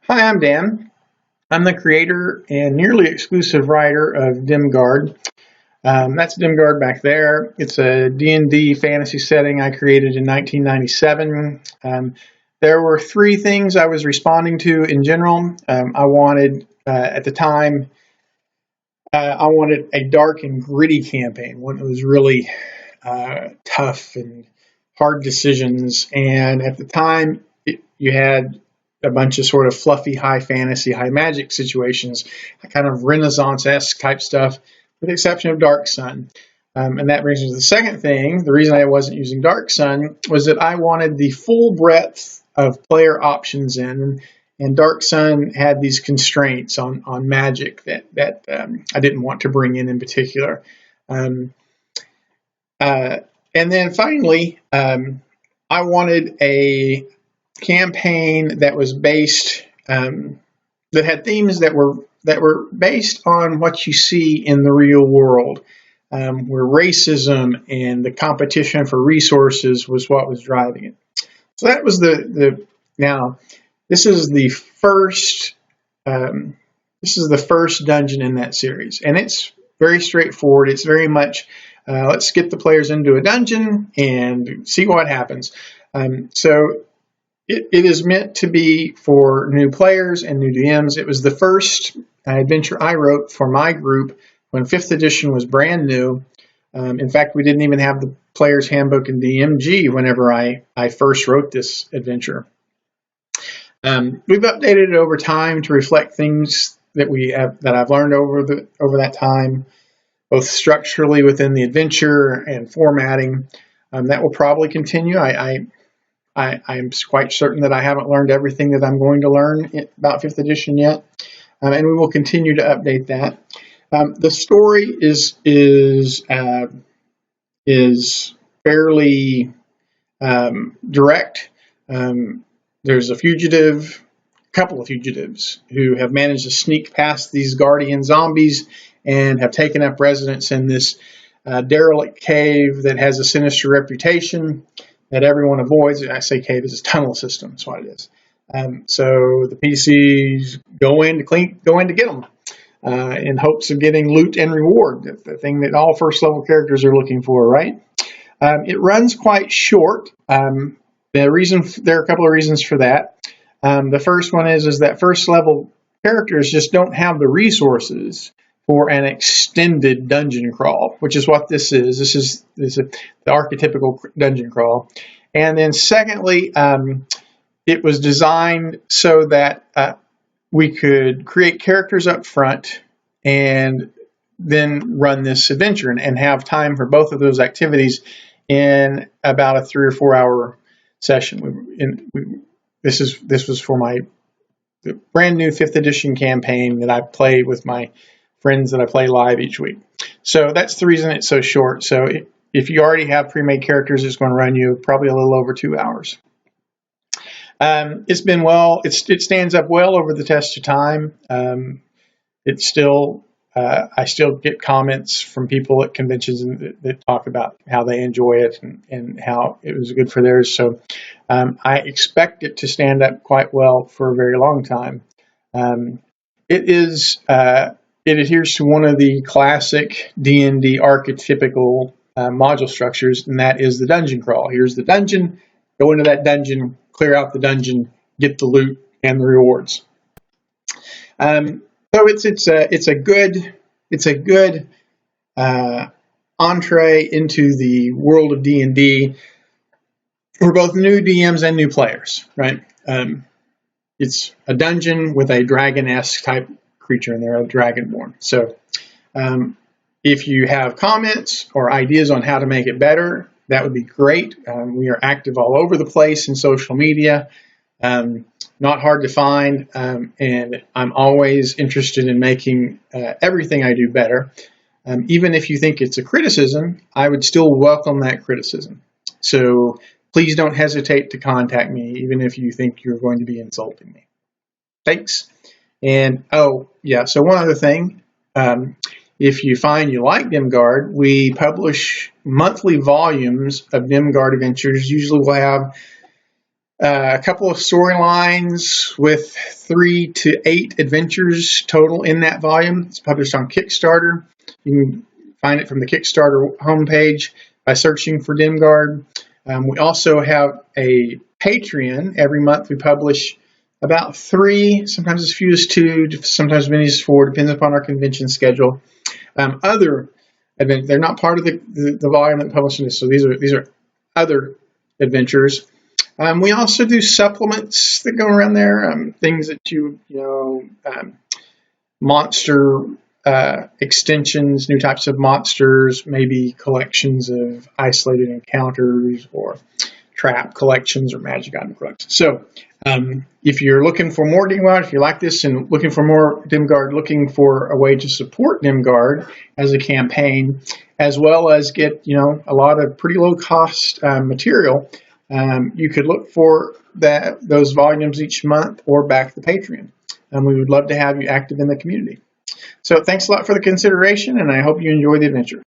Hi, I'm Dan. I'm the creator and nearly exclusive writer of Dimgaard. That's Dimgaard back there. It's a D&D fantasy setting I created in 1997. There were three things I was responding to in general. I wanted, at the time, I wanted a dark and gritty campaign, one that was really tough and hard decisions. And at the time, you had a bunch of sort of fluffy high fantasy, high magic situations, kind of Renaissance-esque type stuff, with the exception of Dark Sun. And that brings me to the second thing. The reason I wasn't using Dark Sun was that I wanted the full breadth of player options in, and Dark Sun had these constraints on magic that I didn't want to bring in particular. Um, and then finally, I wanted a campaign that was based that had themes that were based on what you see in the real world, where racism and the competition for resources was what was driving it. So that was the now this is the first dungeon in that series, and it's very straightforward. It's very much let's get the players into a dungeon and see what happens. So it is meant to be for new players and new DMs. It was the first adventure I wrote for my group when 5th edition was brand new. In fact, we didn't even have the player's handbook in DMG whenever I first wrote this adventure. We've updated it over time to reflect things that I've learned over that time, both structurally within the adventure and formatting. That will probably continue. I'm quite certain that I haven't learned everything that I'm going to learn about 5th edition yet, and we will continue to update that. The story is fairly direct. There's a couple of fugitives who have managed to sneak past these guardian zombies and have taken up residence in this derelict cave that has a sinister reputation that everyone avoids. I say cave is a tunnel system. That's what it is. So the PCs go in to get them in hopes of getting loot and reward, the thing that all first level characters are looking for, right? It runs quite short. There are a couple of reasons for that. The first one is that first level characters just don't have the resources for an extended dungeon crawl, which is what this is. This is the archetypical dungeon crawl. And then secondly, it was designed so that we could create characters up front and then run this adventure and have time for both of those activities in about a 3 or 4 hour session. This was for the brand new 5th edition campaign that I play with my friends that I play live each week. So that's the reason it's so short. So if you already have pre-made characters, it's going to run you probably a little over 2 hours. It's been well. It stands up well over the test of time. I still get comments from people at conventions that talk about how they enjoy it and how it was good for theirs. So I expect it to stand up quite well for a very long time. It adheres to one of the classic D&D archetypical module structures, and that is the dungeon crawl. Here's the dungeon. Go into that dungeon, clear out the dungeon, get the loot and the rewards. So it's a good entree into the world of D&D for both new DMs and new players, right? It's a dungeon with a dragon-esque type creature in there, a dragonborn. So if you have comments or ideas on how to make it better, that would be great. We are active all over the place in social media. Not hard to find, and I'm always interested in making everything I do better. Even if you think it's a criticism, I would still welcome that criticism. So please don't hesitate to contact me, even if you think you're going to be insulting me. Thanks. And so one other thing. If you find you like Dimgaard, we publish monthly volumes of Dimgaard adventures. Usually we'll have A couple of storylines with 3 to 8 adventures total in that volume. It's published on Kickstarter. You can find it from the Kickstarter homepage by searching for Dimgaard. We also have a Patreon. Every month we publish about 3, sometimes as few as 2, sometimes as many as 4, depends upon our convention schedule. Other adventures, they're not part of the volume that published this, so these are other adventures. We also do supplements that go around there, things that monster extensions, new types of monsters, maybe collections of isolated encounters or trap collections or magic item collections. So if you're looking for more Dimgaard, if you like this and looking for more Dimgaard, looking for a way to support Dimgaard as a campaign, as well as get a lot of pretty low cost material, you could look for those volumes each month or back the Patreon. We would love to have you active in the community. So thanks a lot for the consideration, and I hope you enjoy the adventure.